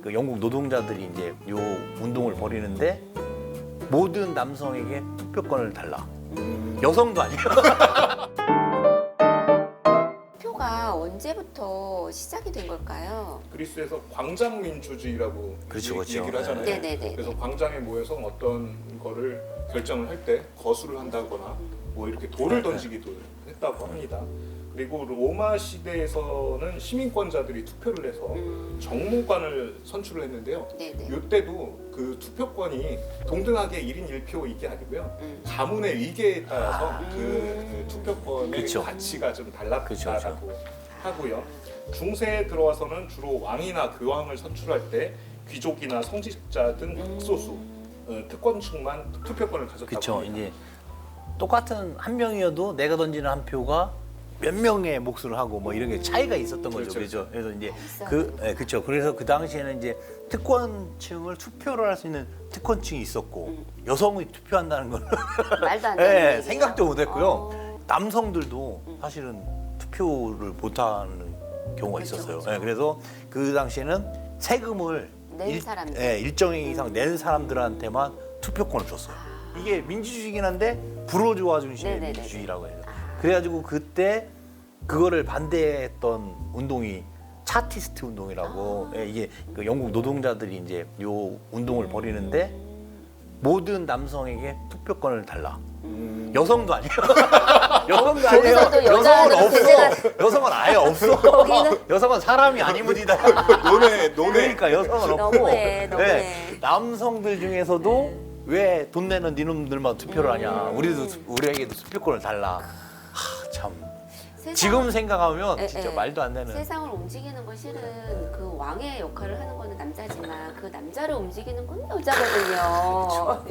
그 영국 노동자들이 이제 요 운동을 벌이는데 모든 남성에게 투표권을 달라. 여성도 아니에요. 투표가 언제부터 시작이 된 걸까요? 그리스에서 광장 민주주의라고 그렇죠, 그렇죠. 얘기를 하잖아요. 네네네. 그래서 광장에 모여서 어떤 거를 결정을 할 때 거수를 한다거나 뭐 이렇게 돌을 던지기도 했다고 합니다. 그리고 로마 시대에서는 시민권자들이 투표를 해서 정무관을 선출을 했는데요. 네네. 이때도 그 투표권이 동등하게 1인 1표 이게 아니고요. 가문의 위계에 따라서 그 투표권의 그쵸. 가치가 좀 달랐다라고 그쵸. 하고요. 중세에 들어와서는 주로 왕이나 교황을 선출할 때 귀족이나 성직자 등 극소수 특권층만 투표권을 가졌다고 그렇죠. 합니다. 이제 똑같은 한 명이어도 내가 던지는 한 표가 몇 명의 몫을 하고 뭐 이런 게 차이가 있었던 거죠. 그렇죠. 그렇죠. 그래서 이제 있었는데. 그렇죠. 그래서 그 당시에는 이제 특권층을 투표를 할 수 있는 특권층이 있었고 여성이 투표한다는 건 말도 안 되는 예, 얘기예요. 생각도 못했고요. 어. 남성들도 사실은 투표를 못하는 경우가 그렇죠, 있었어요. 그렇죠. 예, 그래서 그 당시에는 세금을 낸 사람들. 일정액 이상 낸 사람들한테만 투표권을 줬어요. 이게 민주주의긴 한데 부르주아 중심의 네네네네. 민주주의라고 해요. 그래가지고 그때 그거를 반대했던 운동이 차티스트 운동이라고 예, 이게 그 영국 노동자들이 이제 요 운동을 벌이는데 모든 남성에게 투표권을 달라. 여성도 아니에요. 여성도 아니에요. 거기서도 여성은 여자는 없어. 여성은 아예 없어. 거기는? 여성은 사람이 아니문이다. 논해 그러니까 여성은 없고 너무해, 너무해. 남성들 중에서도 왜 돈 내는 니놈들만 투표를 하냐. 우리에게도 투표권을 달라. 참 세상- 지금 생각하면 에, 진짜 에. 말도 안 되는. 세상을 움직이는 건 실은 그 왕의 역할을 하는 거는 남자지만 그 남자를 움직이는 건 여자거든요.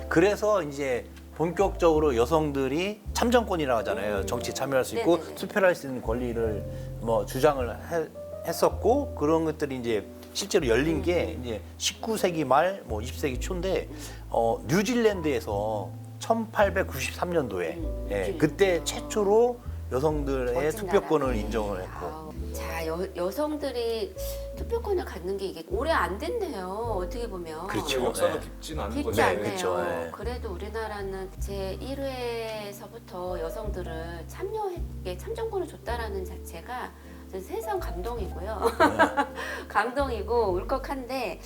그래서 이제 본격적으로 여성들이 참정권이라고 하잖아요. 정치 참여할 수 있고 네네네. 투표를 할 수 있는 권리를 뭐 주장을 했었고 그런 것들이 이제 실제로 열린 게 이제 19세기 말 뭐 20세기 초인데 뉴질랜드에서 1893년도에 뉴질랜드. 그때 최초로 여성들의 멋진 투표권을 나라네. 인정을 했고 아우, 자, 여성들이 투표권을 갖는 게 이게 오래 안 된대요. 어떻게 보면. 그렇죠. 역사가 네. 깊진 않은 깊지 거죠. 않네요. 그렇죠, 네. 그래도 우리나라는 제 1회에서부터 여성들을 참정권을 줬다라는 자체가 전 세상 감동이고요. 감동이고 울컥한데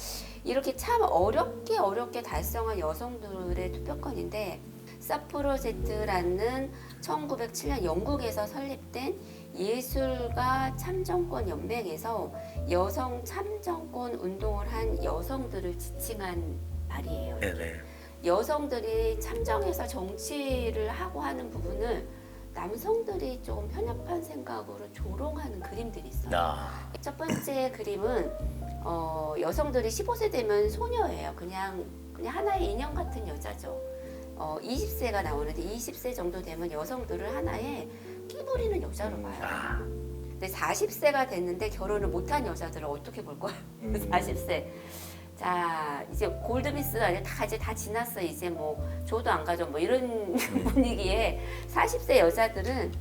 이렇게 참 어렵게 달성한 여성들의 투표권인데 사프로제트라는 1907년 영국에서 설립된 예술가 참정권 연맹에서 여성 참정권 운동을 한 여성들을 지칭한 말이에요. 네네. 여성들이 참정해서 정치를 하고 하는 부분을 남성들이 조금 편협한 생각으로 조롱하는 그림들이 있어요. 첫 번째 그림은 여성들이 15세 되면 소녀예요. 그냥 하나의 인형 같은 여자죠. 20세가 나오는데 20세 정도 되면 여성들을 하나의 끼부리는 여자로 봐요. 근데 40세가 됐는데 결혼을 못한 여자들을 어떻게 볼 거예요? 40세. 자, 이제 골드미스 아니야 다 이제 다 지났어. 이제 뭐 조도 안 가죠. 뭐 이런 분위기에 40세 여자들은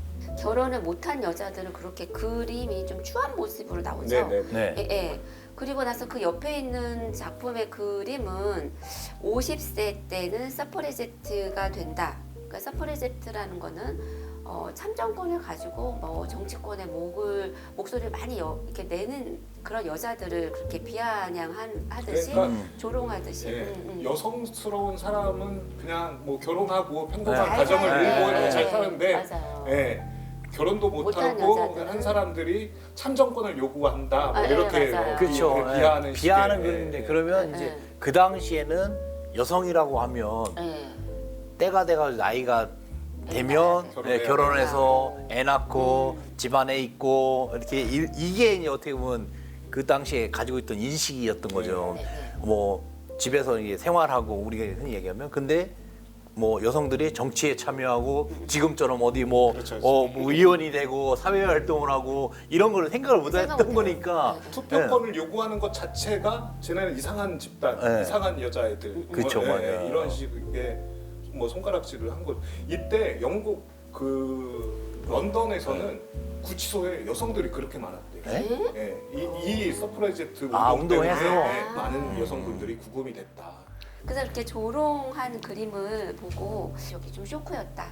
결혼을 못한 여자들은 그렇게 그림이 좀 추한 모습으로 나오죠. 네. 예, 예. 그리고 나서 그 옆에 있는 작품의 그림은 50세 때는 서퍼레제트가 된다. 그러니까 서퍼레제트라는 거는 참정권을 가지고 뭐 정치권의 목소리를 많이 이렇게 내는 그런 여자들을 그렇게 비아냥하듯이 그러니까 조롱하듯이 예, 여성스러운 사람은 그냥 뭐 결혼하고 평범한 네. 가정을 네. 이루고 네. 잘 사는데 맞아요. 예, 결혼도 못한 못하고 여자들은. 한 사람들이 참정권을 요구한다 뭐 아, 이렇게 네, 맞아요. 그렇죠. 비하하는 비하하는 식의, 그림인데 예, 그러면 예. 이제 그 당시에는 여성이라고 하면 예. 때가 돼가지고 나이가 되면 결혼해야 결혼해서 애 낳고 집안에 있고 이렇게 이게 이제 어떻게 보면 그 당시에 가지고 있던 인식이었던 거죠. 네, 네. 뭐 집에서 이게 생활하고 우리가 흔히 얘기하면 근데 뭐 여성들이 정치에 참여하고 지금처럼 어디 뭐, 그렇죠, 뭐 의원이 되고 사회 활동을 하고 이런 거를 생각을 못 생각 했던 못 거니까 해요. 투표권을 요구하는 것 자체가 쟤네는 이상한 집단, 네. 이상한 여자애들 그쵸, 맞아요. 이런 식의 뭐 손가락질을 한 거. 이때 영국 그 런던에서는 구치소에 여성들이 그렇게 많았대요. 네? 예, 이 서프라이제트 아, 운동 때문에 운동해서? 많은 여성분들이 구금이 됐다. 그래서 이렇게 조롱한 그림을 보고 여기 좀 쇼크였다.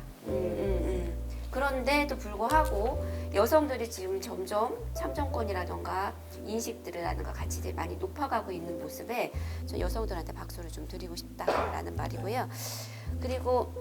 그런데도 불구하고 여성들이 지금 점점 참정권이라던가 인식들이라든가 가치들이 많이 높아가고 있는 모습에 저 여성들한테 박수를 좀 드리고 싶다라는 말이고요. 그리고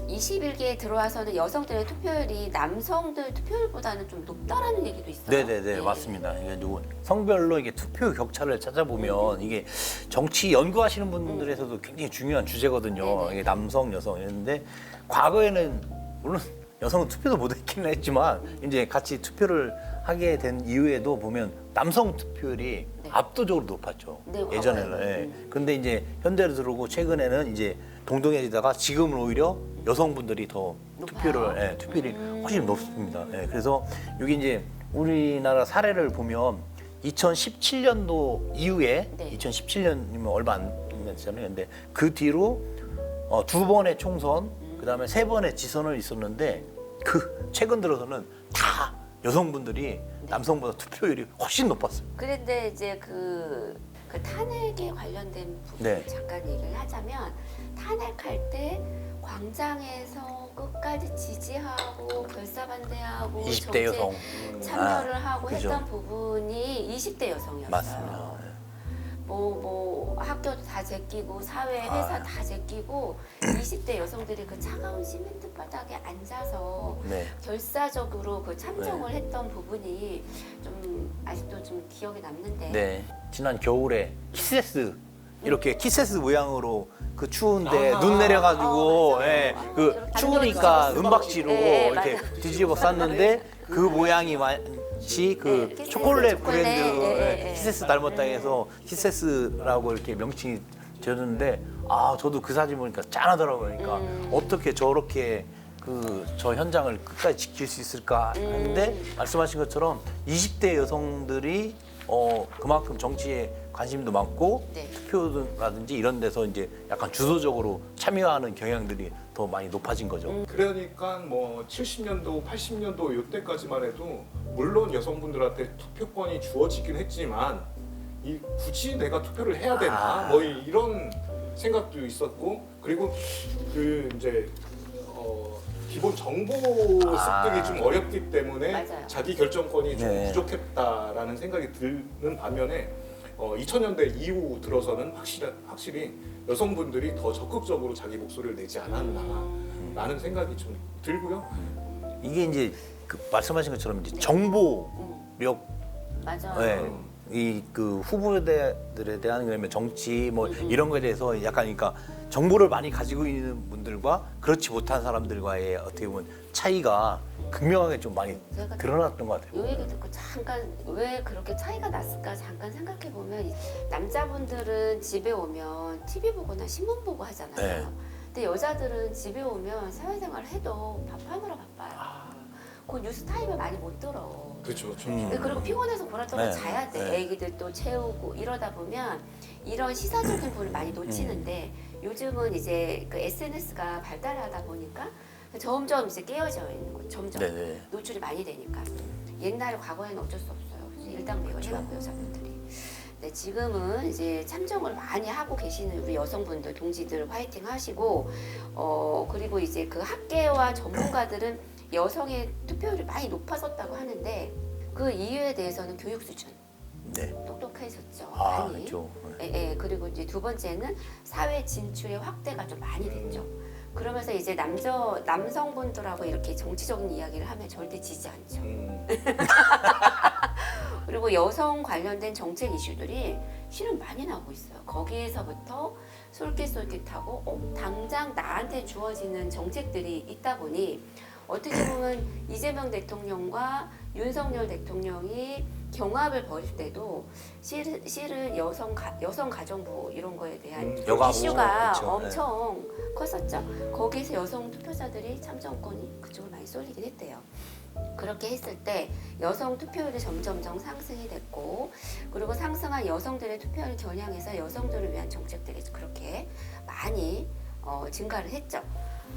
21기에 들어와서는 여성들의 투표율이 남성들 투표율보다는 좀 높다라는 얘기도 있어요. 네네네, 예. 맞습니다. 그래가지고 성별로 이게 투표 격차를 찾아보면 이게 정치 연구하시는 분들에서도 굉장히 중요한 주제거든요. 네네. 이게 남성, 여성 이랬는데 과거에는 물론 여성은 투표도 못했기는 했지만 이제 같이 투표를 하게 된 이후에도 보면 남성 투표율이 네. 압도적으로 높았죠. 네, 예전에는. 과거에는. 예. 근데 이제 현대로 들어오고 최근에는 이제 동등해지다가 지금은 오히려 여성분들이 더 높아요. 투표율이 훨씬 높습니다. 예. 그래서 여기 이제 우리나라 사례를 보면 2017년도 이후에 네. 2017년이면 얼마 안 됐잖아요. 근데 그 뒤로 두 번의 총선, 그다음에 세 번의 지선을 있었는데 그 최근 들어서는 다 여성분들이 남성보다 투표율이 훨씬 높았어요. 그런데 이제 그 탄핵에 관련된 부분 네. 잠깐 얘기를 하자면 탄핵할 때 광장에서 끝까지 지지하고 결사반대하고 20대 정치에 여성 참여를 하고 그죠. 했던 부분이 20대 여성이었어요. 맞습니다. 뭐 학교도 다 제끼고 사회 회사 다 제끼고 20대 여성들이 그 차가운 시멘트 바닥에 앉아서 네. 결사적으로 그 참정을 했던 부분이 좀 아직도 좀 기억에 남는데 네. 지난 겨울에 키세스 이렇게 키세스 모양으로 그 추운데 눈 내려가지고 맞아요. 예, 그 이렇게 추우니까 뒤집어 은박지로 네, 이렇게 맞아요. 뒤집어 쌌는데 그 모양이 마치 그 키세스 초콜릿 초콜릿. 브랜드 네, 키세스 닮았다 해서 키세스라고 이렇게 명칭이 되었는데 아 저도 그 사진 보니까 짠하더라고요. 그러니까 어떻게 저렇게 저 현장을 끝까지 지킬 수 있을까 했는데 말씀하신 것처럼 20대 여성들이 그만큼 정치에 관심도 많고 네. 투표라든지 이런 데서 이제 약간 주도적으로 참여하는 경향들이 더 많이 높아진 거죠. 그러니까 뭐 70년도, 80년도 이때까지만 해도 물론 여성분들한테 투표권이 주어지긴 했지만 굳이 내가 투표를 해야 되나 뭐 이런 생각도 있었고 그리고 그 이제 기본 정보 습득이 좀 어렵기 때문에 맞아요. 자기 결정권이 좀 네. 부족했다라는 생각이 드는 반면에 2000년대 이후 들어서는 확실히 여성분들이 더 적극적으로 자기 목소리를 내지 않았나라는 생각이 좀 들고요. 이게 이제 그 말씀하신 것처럼 이제 정보력 맞아요. 네. 이 그 후보들에 대한 그러면 정치 뭐 이런 거에 대해서 약간 그러니까 정보를 많이 가지고 있는 분들과 그렇지 못한 사람들과의 어떻게 보면 차이가 극명하게 좀 많이 제가 드러났던 것 같아요. 요 얘기 듣고 잠깐 왜 그렇게 차이가 났을까 잠깐 생각해 보면 남자분들은 집에 오면 TV 보거나 신문 보고 하잖아요. 네. 근데 여자들은 집에 오면 사회생활을 해도 밥하느라 바빠요. 그 뉴스 타임을 많이 못 들어. 그렇죠. 그리고 피곤해서 보라더라 네. 자야 돼. 네. 애기들 또 채우고 이러다 보면 이런 시사적인 부분을 많이 놓치는데 요즘은 이제 그 SNS가 발달하다 보니까 점점 이제 깨어져 있는 거. 점점 네네. 노출이 많이 되니까. 옛날에 과거에는 어쩔 수 없어요. 일당백을 해갖고 여자분들이. 네, 지금은 이제 참정을 많이 하고 계시는 우리 여성분들, 동지들 화이팅 하시고, 그리고 이제 그 학계와 전문가들은 여성의 투표율이 많이 높아졌다고 하는데 그 이유에 대해서는 교육 수준 네. 똑똑해졌죠. 아, 많이. 그렇죠. 그리고 이제 두 번째는 사회 진출의 확대가 좀 많이 됐죠. 그러면서 이제 남성분들하고 이렇게 정치적인 이야기를 하면 절대 지지 않죠. 그리고 여성 관련된 정책 이슈들이 실은 많이 나오고 있어요. 거기에서부터 솔깃솔깃하고 당장 나한테 주어지는 정책들이 있다 보니 어떻게 보면 이재명 대통령과 윤석열 대통령이 경합을 벌일 때도 실은 여성 가정부 이런 거에 대한 여가부, 이슈가 그쵸. 엄청 컸었죠. 거기에서 여성 투표자들이 참정권이 그쪽으로 많이 쏠리긴 했대요. 그렇게 했을 때 여성 투표율이 점점점 상승이 됐고 그리고 상승한 여성들의 투표율을 겨냥해서 여성들을 위한 정책들이 그렇게 많이 증가를 했죠.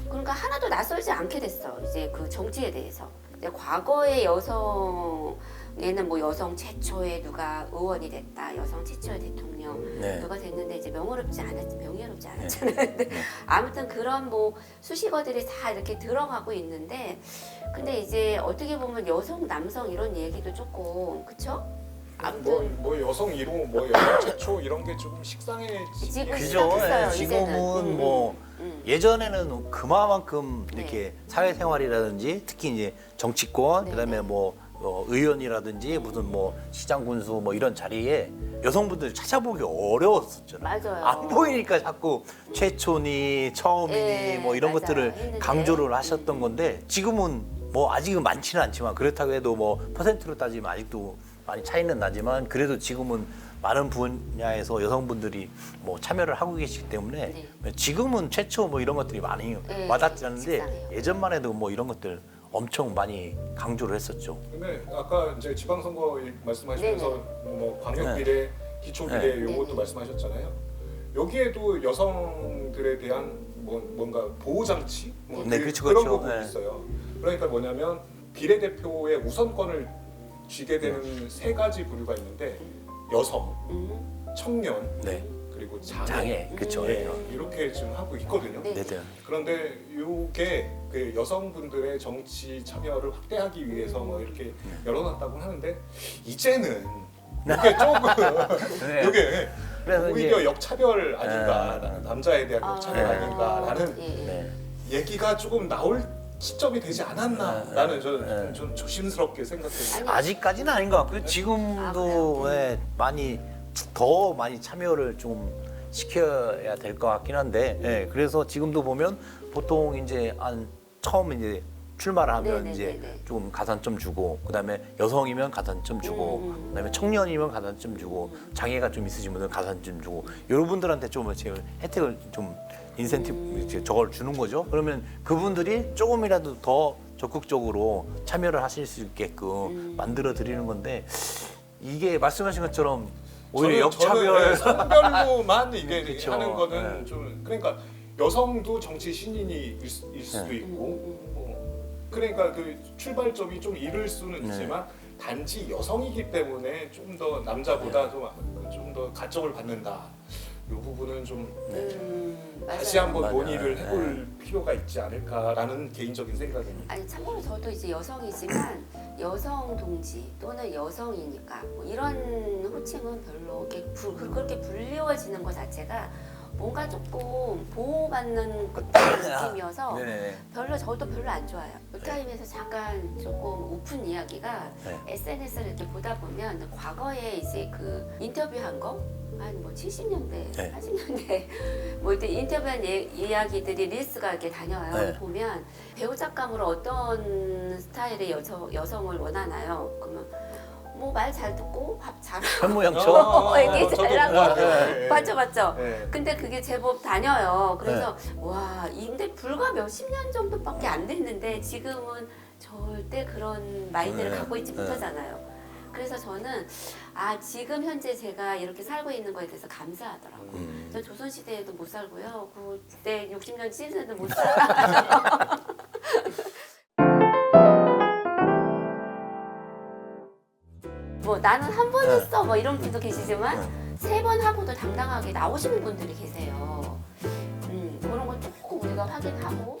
그러니까 하나도 낯설지 않게 됐어. 이제 그 정치에 대해서. 근데 과거의 여성에는 뭐 여성 최초의 누가 의원이 됐다, 여성 최초의 대통령 네. 누가 됐는데 이제 명예롭지 않았잖아요. 근데 아무튼 그런 뭐 수식어들이 다 이렇게 들어가고 있는데, 근데 이제 어떻게 보면 여성, 남성 이런 얘기도 조금 그쵸? 아무튼 뭐 여성 1호, 뭐 여성 최초 이런 게 조금 식상해지긴 지금 그죠. 시작했어요, 예, 이제는. 지금은 뭐 예전에는 그만큼 이렇게 네. 사회생활이라든지 특히 이제 정치권, 네, 그다음에 네. 뭐 의원이라든지 무슨 뭐 시장 군수 뭐 이런 자리에 여성분들 찾아보기 어려웠었잖아요. 맞아요. 안 보이니까 자꾸 최초니 처음이니 예, 뭐 이런 맞아요. 것들을 했는데. 강조를 하셨던 건데, 지금은 뭐 아직은 많지는 않지만, 그렇다고 해도 뭐 퍼센트로 따지면 아직도 많이 차이는 나지만, 그래도 지금은 많은 분야에서 여성분들이 뭐 참여를 하고 계시기 때문에 지금은 최초 뭐 이런 것들이 많이 네, 와닿지 않는데, 식상해요. 예전만 해도 뭐 이런 것들 엄청 많이 강조를 했었죠. 근데 아까 이제 지방선거 말씀하시면서 네네. 뭐 광역비례, 기초비례 네. 요것도 네네. 말씀하셨잖아요. 여기에도 여성들에 대한 뭔가 보호장치 뭐 네, 그렇죠, 그런 그렇죠. 부분이 네. 있어요. 그러니까 뭐냐면 비례대표의 우선권을 쥐게 되는 세 가지 부류가 있는데, 여성, 청년, 네, 그리고 장애, 장애, 그렇죠. 네, 이렇게 지금 하고 있거든요. 네. 네, 네. 그런데 이게 그 여성분들의 정치 참여를 확대하기 위해서 뭐 이렇게 열어놨다고 하는데, 이제는 이게 조금 네. 이게 그래서 오히려 이제- 역차별 아닌가, 남자에 대한 역차별 네. 아닌가라는 예, 예. 네. 얘기가 조금 나올 시점이 되지 않았나라는 저는 좀 조심스럽게 생각해요. 아직까지는 아닌 것 같고요. 지금도 많이 더 많이 참여를 좀 시켜야 될 것 같긴 한데, 예, 그래서 지금도 보면 보통 이제 처음 이제 출마를 하면 네네네네. 이제 조금 가산점 주고, 그다음에 여성이면 가산점 주고, 그다음에 청년이면 가산점 주고, 장애가 좀 있으신 분들은 가산점 주고, 여러분들한테 좀 제가 혜택을 좀 인센티브 이제 저걸 주는 거죠. 그러면 그분들이 조금이라도 더 적극적으로 참여를 하실 수 있게끔 만들어 드리는 건데, 이게 말씀하신 것처럼 오히려 역차별. 성별로만 이게 그쵸. 하는 거는 네. 좀, 그러니까 여성도 정치 신인일 수도 네. 있고, 그러니까 그 출발점이 좀 이를 수는 네. 있지만, 단지 여성이기 때문에 좀 더 남자보다 좀 더 가점을 받는다. 이 부분은 좀 다시 맞아요. 한번 맞아요. 논의를 네. 해볼 필요가 있지 않을까라는 개인적인 생각입니다. 아니 참고로 저도 이제 여성이지만 여성 동지 또는 여성이니까 뭐 이런 호칭은 별로 그렇게 불리워지는 것 자체가 뭔가 조금 보호받는 느낌이어서 네네네. 저도 별로 안 좋아요. 울타임에서 잠깐 조금 오픈 이야기가, 네. SNS를 이렇게 보다 보면 과거에 이제 그 인터뷰한 거 한 뭐 70년대, 네. 80년대 뭐 이때 인터뷰한 이야기들이 릴스가 이렇게 다녀요. 네. 보면 배우 작감으로 어떤 스타일의 여성을 원하나요? 그러면 뭐 말 잘 듣고 밥 잘하고 현모양처. 얘기 저도 잘하고 네. 맞죠. 네. 근데 그게 제법 다녀요. 그래서 와, 근데 불과 몇십 년 정도밖에 안 됐는데 지금은 절대 그런 마인드를 네. 갖고 있지 네. 못하잖아요. 그래서 저는 지금 현재 제가 이렇게 살고 있는 거에 대해서 감사하더라고요. 저 조선시대에도 못 살고요. 그때 60년 시대에도 못 살아요. 뭐 나는 한 번 했어 뭐 이런 분도 계시지만 3번 하고도 당당하게 나오시는 분들이 계세요. 그런 거 조금 우리가 확인하고